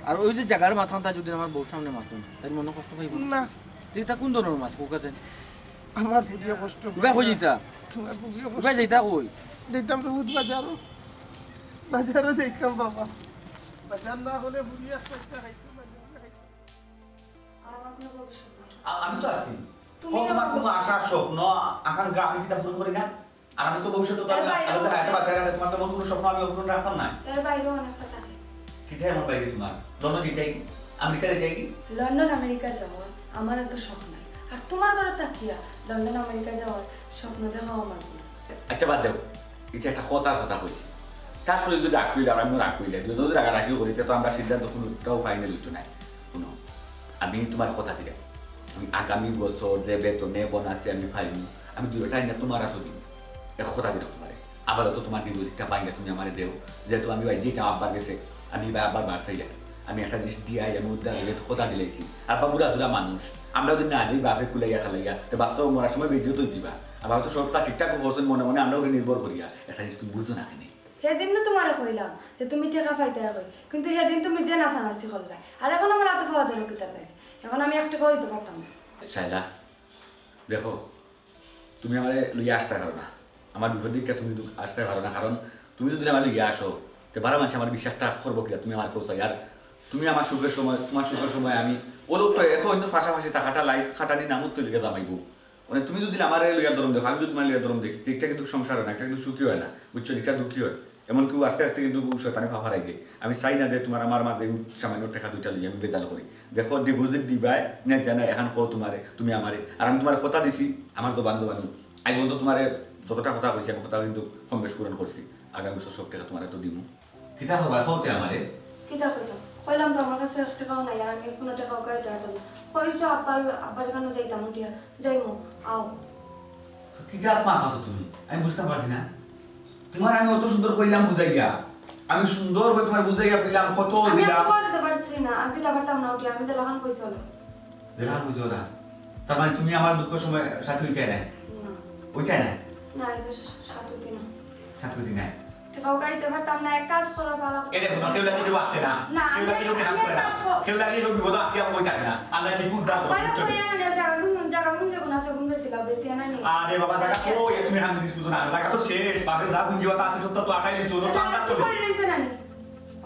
আর ওই যে জায়গার মাথান তা যদি আমার বউর সামনে মাতুন তাই মনে কষ্ট পাইব না তুই তা কোন ধরনের মাছ কোক আছে আমার বুঝিয়া কষ্ট উবা কই যাইতা তোমার বুঝিয়া কষ্ট উবা যাইতা কই যেতাম তো বাজারও বাজারও যেতাম বাবা বাজার না হলে বুঝিয়া কষ্ট খাইতো আমি তো আছি তোমার কোনো আশা স্বপ্ন আকাঙ্ক্ষা আমি কিতা পূরণ করি না আর আমি তো ভবিষ্যতে তো আলাদা হায়াতে বাঁচাই রাখে তোমার তো মন কোনো স্বপ্ন আমি পূরণ রাখতাম না এর বাইরেও অনেক কথা থাকে কিতা আমার বাইরে তোমার লন্ডন যেতে কি আমেরিকা যেতে কি লন্ডন আমেরিকা যাওয়ার আমার এত শখ নাই আর তোমার ঘরে তাকিয়া লন্ডন আমেরিকা যাওয়ার স্বপ্ন দেখা আমার কোনো। আচ্ছা বাদ দেও এটা একটা কথা কইছি তা আসলে যদি রাগ করিলে আমিও রাগ করিলে যদি রাগারাগিও করি তো আমরা সিদ্ধান্ত কোনোটাও ফাইনাল হইতো না শুনো আমি তোমার কথা দিলাম আমি আগামী বছর যে বেতনে বোনাসে আমি পাইব আমি দুটাই না তোমার হাতে দিব এক কথা দিলাম তোমার আবার তো তোমার ডিপোজিটটা পাইলে তুমি আমার দেও যেহেতু আমি ভাই দিতাম আব্বার গেছে আমি ভাই আব্বার বাড়ছে যাই আমি একটা জিনিস দিয়াই আমি উদ্ধার হইলে কথা দিলাইছি আর বাবুরা দুরা মানুষ আমরা যদি না দিই বাপে কুলাইয়া খালাইয়া তো বাস্তব মরার সময় বেজিও তো যাবা আবার তো সবটা ঠিকঠাক হচ্ছেন মনে মনে আমরা ওকে নির্ভর করিয়া একটা জিনিস তুমি বুঝো না কেন সেদিন না তোমারে কইলাম যে তুমি টেকা পাইতে কই কিন্তু সেদিন তুমি যে নাচানাচি করলাই আর এখন আমার এত খাওয়া ধরো কিতার লাগে এখন আমি একটা খাওয়া দিতে পারতাম না শাইলা দেখো তুমি আমার লইয়া আসতে পারো না আমার বিপদ দিকটা তুমি আসতে পারো না কারণ তুমি যদি আমার লইয়া আসো তো বারো মানুষ আমার বিশ্বাসটা করবো কিনা তুমি আমার খোঁচাই আর তুমি আমার সুখের সময় তোমার সুখের সময় আমি ও লোক তো এখন পাশাপাশি টাকাটা লাইফ খাটানি নামত তো লিখে জামাইবো মানে তুমি যদি আমার লইয়া ধরম দেখো আমি যদি তোমার লইয়া ধরম দেখি একটা কিন্তু সংসার হয় না একটা কিন্তু সুখী হয় না বুঝছো এটা দুঃখী হয় এমন কেউ আস্তে আস্তে কিন্তু শয়তানি ফাফা রাখে আমি চাই না যে তোমার আমার মাঝে সামান্য টাকা দুইটা লই আমি বেজাল করি দেখো ডিপোজিট দিবাই না জানা এখন খো তোমারে তুমি আমারে আর আমি তোমার কথা দিছি আমার জবান জবানি আজ পর্যন্ত তোমারে যতটা কথা কইছি আমি কথা কিন্তু কম বেশ পূরণ করছি আগামী বছর সব টাকা তোমার তো দিব কিতা হবা খাওতে আমারে কিতা কইতো কইলাম তো আমার কাছে 1 টাকাও নাই আর আমি কোনো টাকাও গাইতে পারতাম না কইছো আব্বার কেন যাইতাম উঠিয়া যাইমু আও কিতা মামা তো তুমি আমি বুঝতে পারছি না তোমার আমি অত সুন্দর কইলাম বুঝাইয়া আমি সুন্দর করে তোমার বুঝাইয়া কইলাম কত দিলাম আমি কথা পারছি না আমি কিতা পারতাম না উঠিয়া আমি যে লহান কইছো না দেখান বুঝো না তার মানে তুমি আমার দুঃখ সময় সাথে হইতে না হইতে না না এটা সাথে দিন সাথে হইতে না টাকাও গাইতে পারতাম না এক কাজ করা ভালো এটা কোনো কেউ লাগি কেউ আটকে না কেউ লাগি কেউ কাজ করে না কেউ লাগি কেউ বিপদ আটকে আমি থাকে না আল্লাহ কি গুণ দাও মানে কইয়া না জায়গা গুণ যখন আছে গুণ বেশি লাভ বেশি না নি আরে বাবা জায়গা কই তুমি হাম দিছ বুঝো না জায়গা তো শেষ বাপে যা গুণ জীবতা আছে সত্য তো আটাই দিছো তো কামটা কি করে রইছে না নি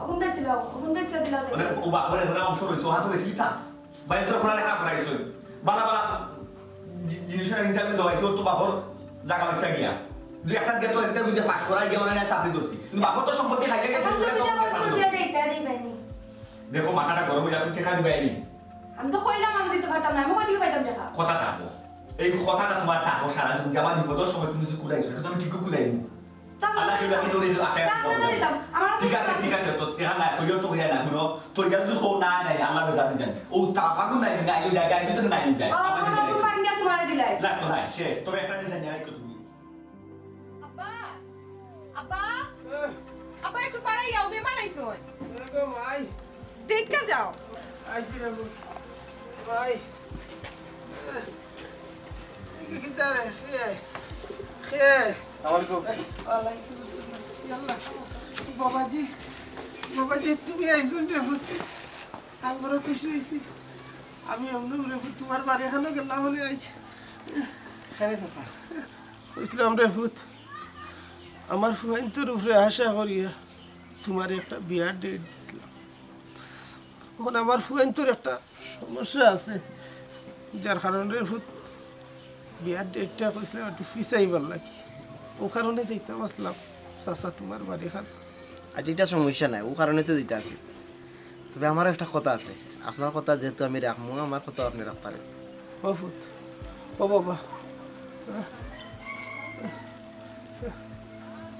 গুণ বেশি লাভ গুণ বেশি দিলাও মানে ও বাপরে ধরে অংশ রইছো হাতে বেশি লিতা বাইরে ফোনা লেখা করা গেছো বালা বালা জিনিসের ইন্টারভিউ দেওয়াইছো তো বাপর জায়গা লাগছে গিয়া দুই একটা দিয়ে তো ইন্টারভিউ দিয়ে পাস করাই গেল না চাকরি করছি কিন্তু বাপর তো সম্পত্তি খাইতে গেছে দেখো মাথাটা গরম হয়ে যাবে টাকা দিবে আইনি আমি তো কইলাম আমি দিতে পারতাম না আমি কই দিকে পাইতাম টাকা কথা থাকবো এই কথাটা তোমার থাকবো সারা জীবন আমার বিপদের সময় তুমি যদি কুলাইছো কিন্তু আমি ঠিক কুলাইনি আল্লাহ কি লাগি ধরে ঠিক আছে তো টাকা না তুইও তো বুঝাই না কোনো তুই কেন তুই না নাই আল্লাহ বেদা দিছেন ও টাকা কো নাই না এই জায়গায় কিন্তু নাই যায় আমার তো পাঙ্গা তোমার দিলাই লাগতো না শেষ তবে একটা দিন জানি রাখো তুমি আব্বা আব্বা আব্বা একটু পাড়াই যাও মেহমান আইছন গো ভাই দেখা যাও আইছি রে ভাই কি তারে খে আসসালামু ওয়ালাইকুম আসসালাম ইয়াল্লা বাবাজি তুমি আইছন রে ফুট আমি বড় খুশি হইছি আমি এমনি রে ফুট তোমার বাড়ি এখানে গেলাম বলে আইছি খারে চাচা কইছিলাম রে ফুট আমার ফুয়াইন তোর উপরে আশা করিয়া তোমার একটা বিয়ার ডেট দিছিলাম এখন আমার ফুয়াইন তোর একটা সমস্যা আছে যার কারণে ফুট বিয়ার ডেটটা কইছিলাম একটু পিছাইবার লাগে ও কারণে যাইতাম আসলাম চাচা তোমার বাড়ি খান আর এটা সমস্যা নাই ও কারণে তো দিতে আছি তবে আমার একটা কথা আছে আপনার কথা যেহেতু আমি রাখবো আমার কথা আপনি রাখতে পারেন ও ফুট ও বাবা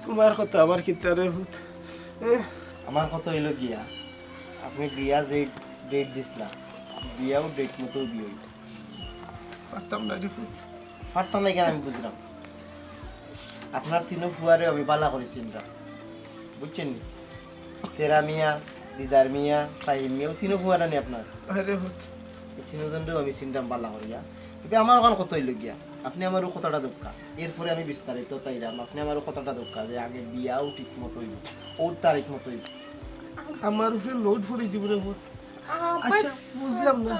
তোমার কথা আবার কি তারে ফুট আমার কথা হইল গিয়া আপনি বিয়া যে ডেট দিছিলাম বিয়াও ডেট মতো বিয়ে হইল পারতাম না রে ফুট পারতাম না কেন আমি বুঝলাম আপনার তিনও ফুয়ারে আমি পালা করেছি বুঝছেন নি তেরা মিয়া দিদার মিয়া ফাহিম মিয়াও তিনও ফুয়ারা নি আপনার আরে ফুট এই তিনজনরেও আমি চিন্তাম পালা করিয়া তবে আমার ওখানে কত হইল গিয়া আপনি আমারও কথাটা দোকা এরপরে আমি বিস্তারিত তাইলাম আপনি আমারও কথাটা দোকা যে আগে বিয়াও ঠিক মতো হইব ওর তারিখ মতো হইব আমার উপরে লোড পড়ে যাবে রে ফুট আচ্ছা বুঝলাম না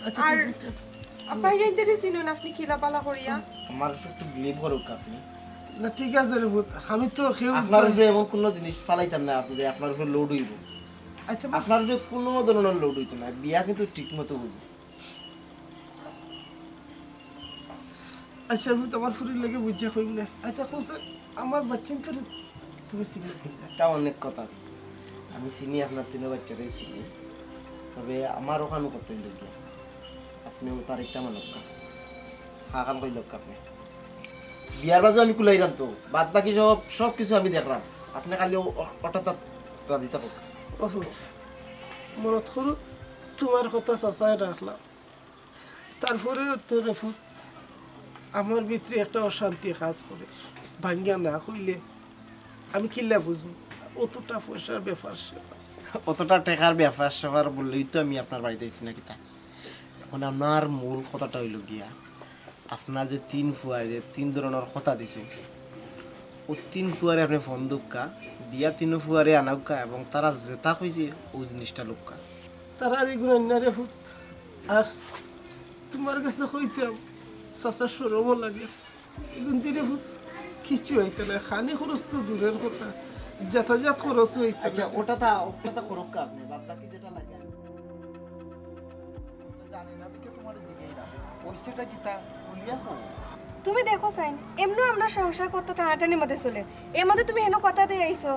আচ্ছা আর ঠিক আছে। আব্বা যাইতে রেছিলেন আপনি খিলাপালা করিয়া আমার একটু বিলিভ করুক আপনি না ঠিক আছে রে ফুট আমি তো কেউ আপনার উপরে এমন কোনো জিনিস ফালাইতাম না আপনি যে আপনার উপরে লোড হইব আচ্ছা আপনার উপরে কোনো ধরনের লোড হইতো না বিয়া কিন্তু ঠিক মতো হইব আচ্ছা ফুট আমার ফুরির লাগে বুঝে কইম না আচ্ছা কোসে আমার বাচ্চা তো তুমি চিনি এটা অনেক কথা আছে আমি চিনি আপনার তিনও বাচ্চারাই চিনি তবে আমার ওখানে করতে গিয়া আপনি ও তারিখটা মানব না হাকান কই লোক আপনি বিয়ার বাজু আমি কুলাইলাম তো বাদ বাকি সব কিছু আমি দেখলাম আপনি খালি হঠাৎ রাজি থাকুক ও ফুট মনত করো তোমার কথা চাচাই রাখলাম তারপরে তো রে ফুট আমার ভিতরে একটা অশান্তি কাজ করে ভাঙ্গিয়া না হইলে আমি কিল্লা বুঝবো অতটা পয়সার ব্যাপার অতটা টাকার ব্যাপার স্যাপার বললেই তো আমি আপনার বাড়িতে আইছি নাকি তা এখন আমার মূল কথাটা হইল গিয়া আপনার যে তিন ফুয়ায় যে তিন ধরনের কথা দিছে ও তিন ফুয়ারে আপনি ফোন দুক্কা দিয়া তিন ফুয়ারে আনাউকা এবং তারা যেটা কইছে ও জিনিসটা লোক্কা তারা আর এগুলো না রে ফুট আর তোমার কাছে কইতাম চাচার সরমও লাগে এগুন দিলে ফুট কিছু হইতে না খানি খরচ তো দূরের কথা যাতায়াত খরচ হইতে আচ্ছা ওটা করুক আপনি বাদ বাকি যেটা লাগে জানি না দেখে তোমার জিগাইরা পয়সাটা কি তা বলিয়া কো তুমি দেখো সাইন এমনি আমরা সংসার কত টানাটানির মধ্যে চলে এর মধ্যে তুমি হেন কথা দিয়ে আইছো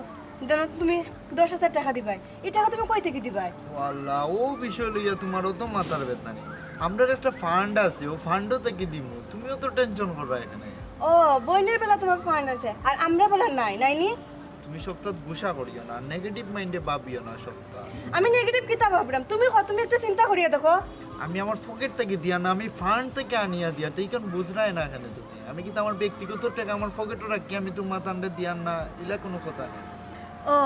দেন তুমি 10,000 টাকা দিবাই এই টাকা তুমি কই থেকে দিবাই আল্লাহ ও বিষয় লইয়া তোমারও তো মাথার ব্যথা নেই আমরা একটা ফান্ড আছে ও ফান্ডও থেকে দিব তুমিও তো টেনশন করবা এখানে ও বইনের বেলা তোমার ফান্ড আছে আর আমরা বেলা নাই নাইনি তুমি সপ্তাহ গুসা করিও না নেগেটিভ মাইন্ডে ভাবিও না সপ্তাহ আমি নেগেটিভ কিতা ভাবলাম তুমি একটু চিন্তা করিয়া দেখো আমি আমার পকেট থেকে দিয়া না আমি ফান্ড থেকে আনিয়া দিয়া তাই কারণ বুঝরাই না এখানে তুমি আমি কিন্তু আমার ব্যক্তিগত টাকা আমার পকেটে রাখি আমি তোমার তান্ডে দিয়ার না এলা কোনো কথা নেই ও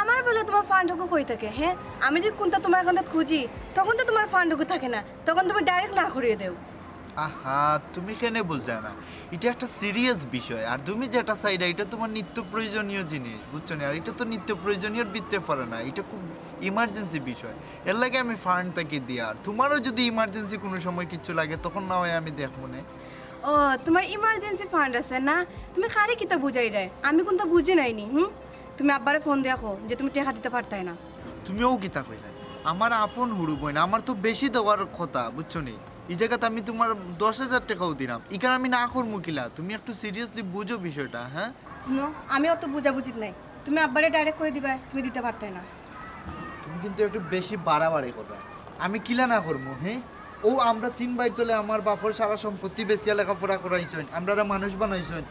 আমার বলে তোমার ফান্ডটুকু কই থাকে হ্যাঁ আমি যে কোনটা তোমার কাছে খুঁজি তখন তো তোমার ফান্ডটুকু থাকে না তখন তুমি ডাইরেক্ট না করিয়ে দেও আহা তুমি কেন বুঝছো না এটা একটা সিরিয়াস বিষয় আর তুমি যেটা চাইরা এটা তোমার নিত্য প্রয়োজনীয় জিনিস বুঝছো না আর এটা তো নিত্য প্রয়োজনীয় ভিত্তিতে পড়ে না এটা খুব ইমার্জেন্সি বিষয় এর লাগে আমি ফান্ড থেকে দিই আর তোমারও যদি ইমার্জেন্সি কোনো সময় কিছু লাগে তখন না হয় আমি দেখবো না ও তোমার ইমার্জেন্সি ফান্ড আছে না তুমি খালি কিতা বুঝাই রে আমি কোনটা বুঝি নাইনি তুমি আব্বারে ফোন দেখো যে তুমি টাকা দিতে পারতাই না তুমিও কিতা কইলে আমার আফন হুড়ুবই না আমার তো বেশি দেওয়ার কথা বুঝছো নি এই জায়গাতে আমি তোমার 10,000 টাকাও দিলাম এখানে আমি না করবো কিলা তুমি একটু সিরিয়াসলি বুঝো বিষয়টা হ্যাঁ আমি অত বুঝাবুঝিত নাই তুমি আব্বারে ডাইরেক্ট করে দিবা তুমি দিতে পারতাই না তুমি কিন্তু একটু বেশি বাড়াবাড়ি করবে আমি কিলা না করবো হ্যাঁ ও আমরা 3 ভাই তোলে আমার বাপর সারা সম্পত্তি বেচিয়া লেখাপড়া করাইছেন আমরা মানুষ বানাইছেন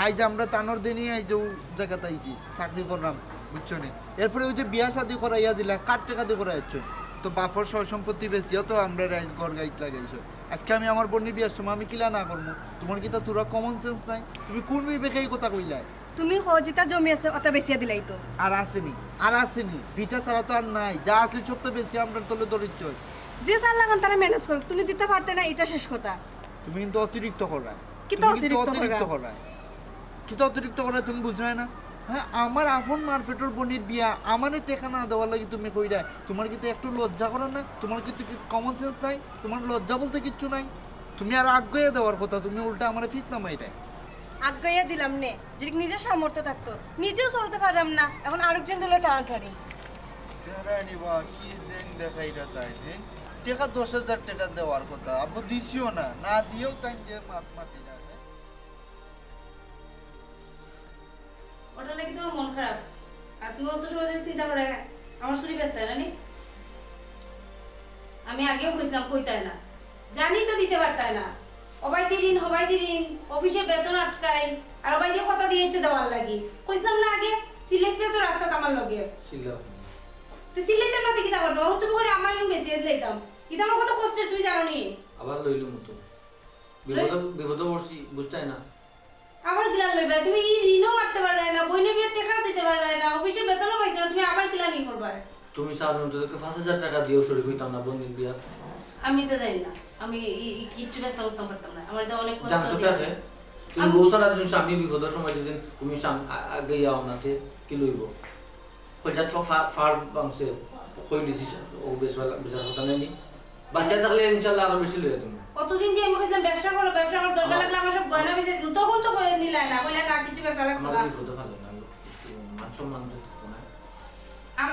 আজ আমরা তানোর দিনই আই যে জায়গাতে আইছি চাকরি করলাম বুঝছো নি এরপরে ওই যে বিয়া শাদি করাইয়া দিলা কার টাকা দিয়ে করাইছ তো বাপর সহ সম্পত্তি বেচিয়া তো আমরা রাইজ ঘর গাইত লাগাইছো আজকে আমি আমার বোনের বিয়ার সময় আমি কিলা না করবো তোমার কি তা তোরা কমন সেন্স নাই তুমি কোন বিবেকে কথা কইলা তুমি যেটা জমি আছে ওটা বেচিয়া দিলাই তো আর আসেনি বিটা ছাড়া তো আর নাই যা আছে সব তো বেশি আমরা তোলে দরিদ্র যে চাল লাগান তারা ম্যানেজ করুক তুমি দিতে পারতে না এটা শেষ কথা তুমি কিন্তু অতিরিক্ত করা কিতা অতিরিক্ত করা তুমি বুঝ না হ্যাঁ আমার আফন মারফেটর বোনের বিয়া আমার টেকা না দেওয়ার লাগে তুমি কইরা তোমার কিন্তু একটু লজ্জা করো না তোমার কিন্তু কমন সেন্স নাই তোমার লজ্জা বলতে কিচ্ছু নাই তুমি আর আগ্রহে দেওয়ার কথা তুমি উল্টা আমার ফিস নামাই দেয় আজ্ঞাইয়া দিলাম নে যদি নিজের সামর্থ্য থাকতো নিজেও চলতে পারলাম না এখন আরেকজন হলে টানাটানি টাকা 10,000 টাকা দেওয়ার কথা আব্বু দিছিও না না দিয়েও তাই যে মাতি না ওটা লাগি তোমার মন খারাপ আর তুমি অত সময় ধরে চিন্তা করে আমার শরীর ব্যস্ত না নি আমি আগেও কইছিলাম কইতাই না জানি তো দিতে পারতাই না হবাই দিন অফিসে বেতন আটকাই আর হবাই দিয়ে কথা দিয়েছে দেওয়ার লাগি কইছিলাম না আগে সিলেক্সলে তো রাস্তা আমার লগে তো সিলেক্সে পাতে কি করতাম তুমি করে আমার এখন বেশি দিতাম এটা আমার কত কষ্ট তুমি জানো নি আবার লইলো মতো বিপদ পড়ছি বুঝতাই না আবার কিলান লইবা তুমি ঋণও মারতে পারবে না বইনের বিয়ের টাকা দিতে পারবে না অফিসে বেতনও পাইছ না তুমি আবার কিলান ই করবা তুমি সাধারণ তোকে 5,000 টাকা দিও শরীর হইতাম না বন্ধুর বিয়া আমি তো জানি না আমি কিচ্ছু ব্যস্ত করতে পারতাম না আমার তো অনেক কষ্ট জানতো তুমি বহু সারা দিন স্বামী বিপদের সময় যেদিন তুমি আগে যাও না কি লইব কইটা তো ফার বাংসে কই লিছিস ও বেশি কথা নেই বাসা থাকলে ইনশাআল্লাহ আরো বেশি লইয়া তুমি কতদিন যে আমি কইতাম ব্যবসা করো দরকার লাগলে আমার সব গয়না বেচে দিও তখন তো কই নিলাই না কইলা না কিছু বেচা লাগতো না আমার বিপদ ভালো না মান সম্মান তো না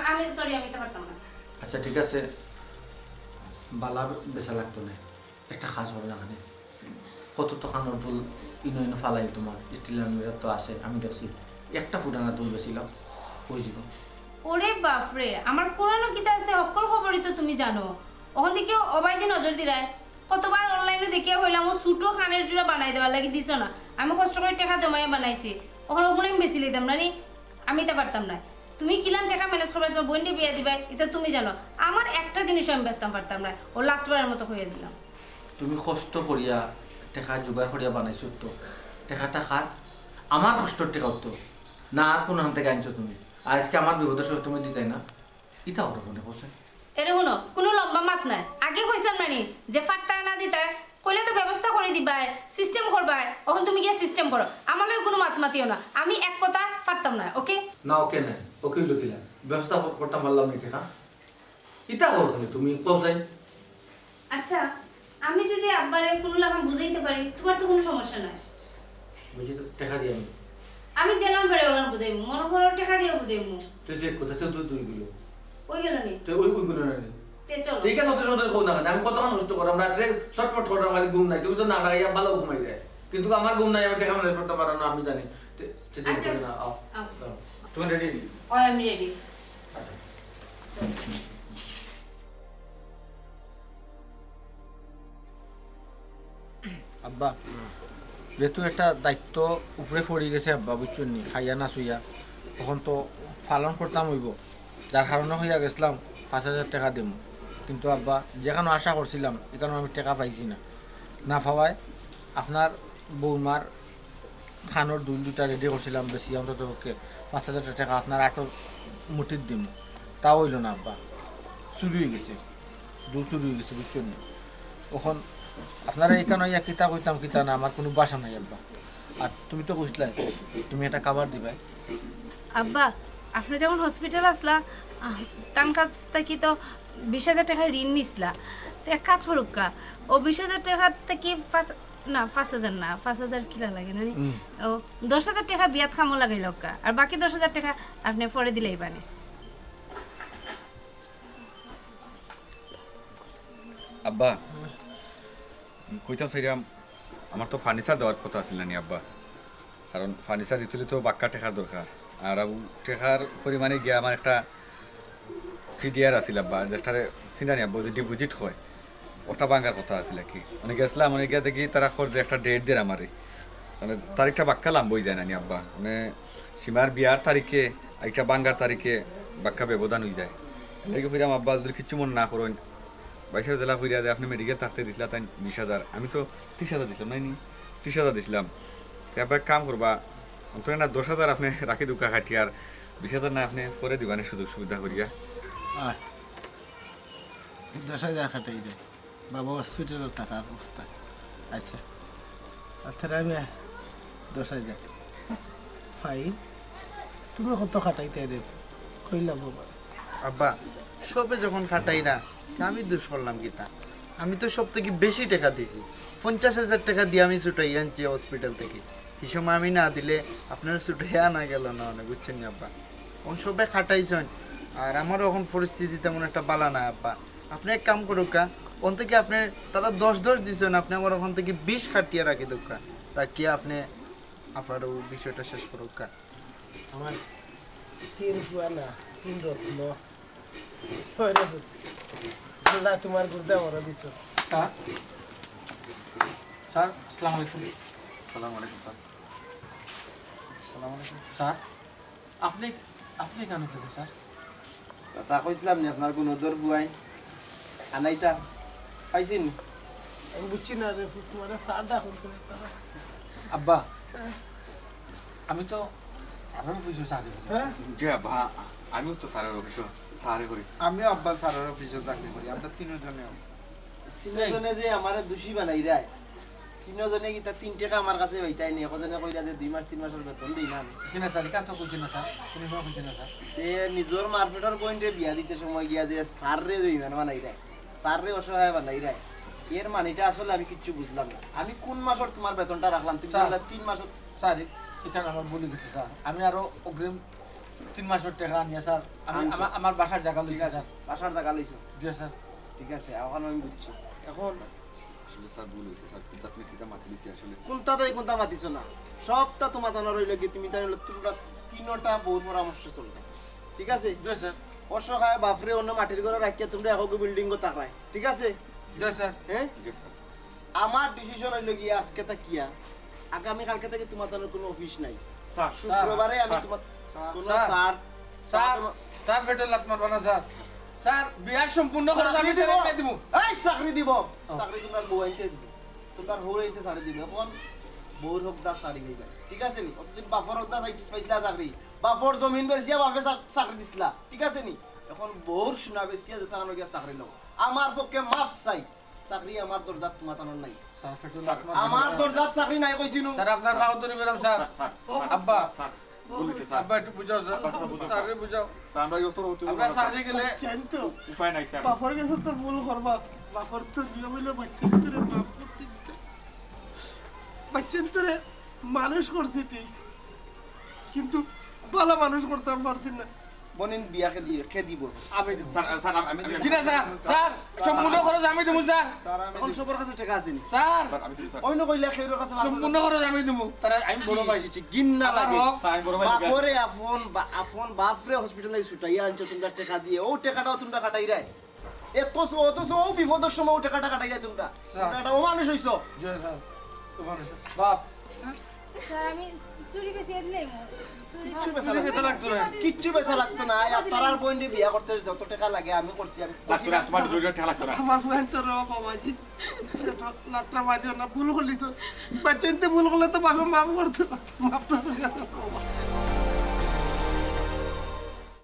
আমি সরি আমি তো পারতাম না আচ্ছা ঠিক আছে বালা বেচা লাগতো না একটা কাজ হবে না মানে কত তো খানোর দুল ইনো ফালাই তোমার স্টিলের মিরার তো আছে আমি দেখছি একটা ফুটানা দুল বেছিলাম কই যাব ওরে বাপরে আমার কোরানো কিতা আছে অকল খবরই তো তুমি জানো ওখান থেকে অবাইদি নজর দিরায় কতবার অনলাইনে দেখিয়া হইলাম ও ছোটো খানের জোড়া বানাই দেওয়ার লাগি দিছ না আমি কষ্ট করে টাকা জমাইয়া বানাইছি ওখানে ওখানে আমি বেশি লইতাম না নি আমি তা পারতাম না তুমি কিলান টাকা ম্যানেজ করবে তোমার বোনকে বিয়ে দিবে এটা তুমি জানো আমার একটা জিনিসও আমি বেচতাম পারতাম না ও লাস্টবারের মতো হয়ে দিলাম তুমি কষ্ট করিয়া টাকা জোগাড় করিয়া বানাইছো তো টাকাটা খাত আমার কষ্টর টাকা তো না আর কোনো হান থেকে আনছো তুমি আর আজকে আমার বিপদের সময় তুমি দিতাই না ইটা ওটা মনে করছে এরে শুনো কোনো লম্বা মাত নাই আগে কইছিলাম না নি যে ফাটতা না দিতা কইলে তো ব্যবস্থা করে দিবাই সিস্টেম করবাই এখন তুমি গিয়ে সিস্টেম করো আমার লগে কোনো মাত মাতিও না আমি এক কথা ফাটতাম না ওকে না ওকে না ওকে লুকিলা ব্যবস্থা করতাম পারলাম নি টাকা ইটা করো তুমি কোথায় আচ্ছা আমি যদি আব্বারে কোনো লাগাম বুঝাইতে পারি তোমার তো কোনো সমস্যা নাই বুঝি তো টাকা দিয়ে আমি জেলাম পারে ওরা বুঝাইমু মনে করো টাকা দিয়ে বুঝাইমু তুই যে কোথায় তুই দুই গুলো ওই গেল নি তুই ওই গুলো না তে চলো ঠিক আছে নতুন নতুন খোঁজ না আমি কতক্ষণ কষ্ট করাম রাত্রে ছটফট করাম খালি ঘুম নাই তুমি তো না লাগাইয়া ভালো ঘুমাই যায় কিন্তু আমার ঘুম নাই, আমি টাকা ম্যানেজ করতে পারো না, আমি জানি। আচ্ছা, না আও আও। তুমি রেডি? ওই আমি রেডি। আব্বা যেহেতু একটা দায়িত্ব উপরে পড়ে গেছে আব্বা, বুঝছেন নি, খাইয়া না শুইয়া তখন তো পালন করতাম হইব, যার কারণে হইয়া গেছিলাম 5,000 টাকা দিব। কিন্তু আব্বা যেখানে আশা করছিলাম এখানে আমি টাকা পাইছি না, না পাওয়ায় আপনার বৌমার খানোর দুল দুটা রেডি করছিলাম, বেশি অন্তত পক্ষে 5,000 টাকা আপনার আটোর মুঠির দিব, তাও হইল না আব্বা, চুরি হয়ে গেছে, দুল চুরি হয়ে গেছে, বুঝছেন না। তখন আপনারা এখানে ইয়া কিতা কইতাম কিতা না, আমার কোনো বাসা নাই আব্বা। আর তুমি তো কইছিলা তুমি একটা খাবার দিবা। আব্বা আপনি যখন হসপিটাল আসলা তার কাছ থেকে তো 20,000 টাকা ঋণ নিছিলা, তো এক কাজ করুক, ও 20,000 টাকা থেকে 5,000 না, 5,000 কিলা লাগে না, ও 10,000 টাকা বিয়াত খামো লাগাই লক্কা, আর বাকি 10,000 টাকা আপনি পরে দিলেই বানে। আব্বা কইতাম সেরাম, আমার তো ফার্নিচার দেওয়ার কথা ছিল না আব্বা, কারণ ফার্নিচার দিতে তো বাক্কা টেকার দরকার, আর টেকার পরিমাণে গিয়া আমার একটা পিডিআর আছিল আব্বা, যেটারে চিনানি আব্বা যে ডিপোজিট হয় ওটা ভাঙার কথা আছিল কি, মানে গেছিলাম মানে গিয়া দেখি তারা যে একটা ডেট দিয়ে আমারে, মানে তারিখটা বাক্কা লাম্বই যায় না আব্বা, মানে সীমার বিয়ার তারিখে একটা ভাঙ্গার তারিখে বাক্কা ব্যবধান হয়ে যায়। এদিকে ফিরাম আব্বা যদি কিছু মনে না করেন, 22,000 জেলা ফিরিয়া যায়, আপনি মেডিকেল থাকতে দিছিলা তাই 20,000, আমি তো 30,000 দিছিলাম, নাই 30,000 দিছিলাম। এবার কাম করবা অন্তত না 10,000 আপনি রাখি দুকা খাটি, আর 20,000 না আপনি পরে দিবানে সুযোগ সুবিধা করিয়া। 10,000 খাটাই দেয় বাবা, হসপিটালের টাকার অবস্থা। আচ্ছা আচ্ছা আমি 10,000 ফাইন, তুমি কত খাটাইতে রে কইলাম বাবা। আব্বা সবে যখন খাটাই না, তা আমি দোষ করলাম কিতা? আমি তো সব থেকে বেশি টাকা দিছি, 50,000 টাকা দিয়ে আমি ছুটাই আনছি হসপিটাল থেকে। এই সময় আমি না দিলে আপনার ছুটাই আনা গেল না, অনেক বুঝছেন না আব্বা। এখন সবে খাটাইছেন, আর আমারও এখন পরিস্থিতি তেমন একটা বালা না আব্বা। আপনি এক কাম করুক, ওখান থেকে আপনি তারা 10 দিচ্ছেন, আপনি আমার ওখান থেকে 20 খাটিয়ে রাখি দোকা, রাখিয়া আপনি আপনার বিষয়টা শেষ করুক। আমার 3 পুয়া না 3 রত্ন আল্লাহ তোমার গুর্দা বড় দিছ। স্যার স্যার আসসালামু আলাইকুম। আসসালামু আলাইকুম স্যার। আসসালামু আলাইকুম স্যার, আপনি আপনি কেন থেকে স্যার? চাচা কইছিলাম নি আপনার কোনো দর বুয়াই আনাইতা পাইছেন? আমি বুঝছি না রে, তোমার সারটা করতে আব্বা আমি তো স্যারের অফিসে চাকরি করি। হ্যাঁ জি আব্বা, আমিও তো স্যারের অফিসে সারে করি। আমিও আব্বা স্যারের অফিসে চাকরি করি, আমরা তিনজনে। তিনজনে যে আমারে দোষী বানাই রায়, তিনজনে কি তার 3 টাকা আমার কাছে পাইতাই নি, একজনে কইরা যে 2 মাস 3 মাসের বেতন দিই না আমি। কি না স্যার, কেন তো কইছেন না স্যার, কোনো সময় কইছেন না স্যার। তে নিজর মার্কেটের পয়েন্টে বিয়া দিতে সময় গিয়া যে স্যার রে জইমান বানাই রায়, স্যার রে অসহায় বানাই রায়, এর মানিটা আসলে আমি কিচ্ছু বুঝলাম না। আমি কোন মাসের তোমার বেতনটা রাখলাম, তুমি বললা 3 মাস। স্যার এখানে আমার বলে গেছে স্যার, আমি আরো অগ্রিম 3 মাসের টাকা নিয়ে স্যার আমি আমার বাসার জায়গা লইছি স্যার। বাসার জায়গা লইছো? জি স্যার। ঠিক আছে, এখন আমি বুঝছি। এখন আসলে স্যার ভুল হয়েছে স্যার, কিন্তু আপনি কিতা মাতি দিছি আসলে। কোনটা মাতিছো না, সবটা তোমার জানা রইল কি, তুমি তাহলে তোমরা তিনটা বহুত পরামর্শ চলবে, ঠিক আছে? জি স্যার। অসহায় বাপরে অন্য মাটির ঘরে রাখিয়া তোমরা একক বিল্ডিং তাকায়, ঠিক আছে? জি স্যার। হ্যাঁ, জি স্যার। আমার ডিসিশন হইল গিয়ে আজকে তা কিয়া আগামী কালকে থেকে তোমার জন্য কোনো অফিস নাই। স্যার শুক্রবারে আমি তোমার কোনো স্যার স্যার স্যার ফেটে লাত মারবা না স্যার। স্যার বিয়ার সম্পূর্ণ করে আমি তারিখ দিব। এই চাকরি দিব, চাকরি তোমার বউ আইতে দিব, তোমার হোর আইতে সারি দিব। এখন বউর হোক দা সারি গইবা, ঠিক আছে নি? অত বাপর হোক দা পাইছিলা চাকরি, বাপর জমিন বেচিয়া বাপে চাকরি দিছিলা, ঠিক আছে নি? এখন বউর সোনা বেচিয়া যে সাকানো গিয়া চাকরি লও, আমার পক্ষে মাফ চাই, চাকরি আমার দরজাত তোমার টানোর নাই। স্যার ফেটে লাত মারবা। আমার দরজাত চাকরি নাই কইছিনু। স্যার আপনার সাহতরি করাম স্যার। আব্বা স্যার বলিছে স্যার। আব্বা একটু বুঝাও স্যার, স্যাররে বুঝাও। স্যার আমরা যত আমরা চাকরি গেলে তো উপায় নাই স্যার। বাপর কাছে তো ভুল করবা, বাপর তো নিয়ম হইলো বাচ্চার তোরে মাফ করতে দিতে, বাচ্চার তোরে মানুষ করছি ঠিক, কিন্তু ভালো মানুষ করতাম পারছি না, বনিন বিয়া খে দিব আমি দেব স্যার আমি কিনা স্যার স্যার সম্পূর্ণ খরচ আমি দেবো স্যার এখন সবার কাছে টাকা আছে নি স্যার আমি দিই স্যার অন্য কইলে খেরোর কাছে সম্পূর্ণ খরচ আমি দেবো তারা আমি বড় ভাই গিন না লাগে স্যার আমি বড় ভাই বাপরে আপন বাপরে হসপিটালে ছুটাইয়া আনছো তোমরা টাকা দিয়ে ও টাকাটাও তোমরা কাটাই রায় অত ও বিপদের সময় ও টাকাটা কাটাই রায় তোমরা টাকাটা ও মানুষ হইছো জয় স্যার তোমার বাপ স্যার আমি চুরি বেশি দিলে কিচ্ছু বেচা লাগতো না তারার বইন্ডে বিয়া করতে যত টাকা লাগে আমি করছি আমি লাগতো না তোমার জরুরি টাকা লাগতো না আমার ফুয়ান তো র বাবাজি লাট্টা মারিও না ভুল করলিস বাচ্চাইতে ভুল করলে তো বাবা মাফ করতো মাফ করে দাও বাবা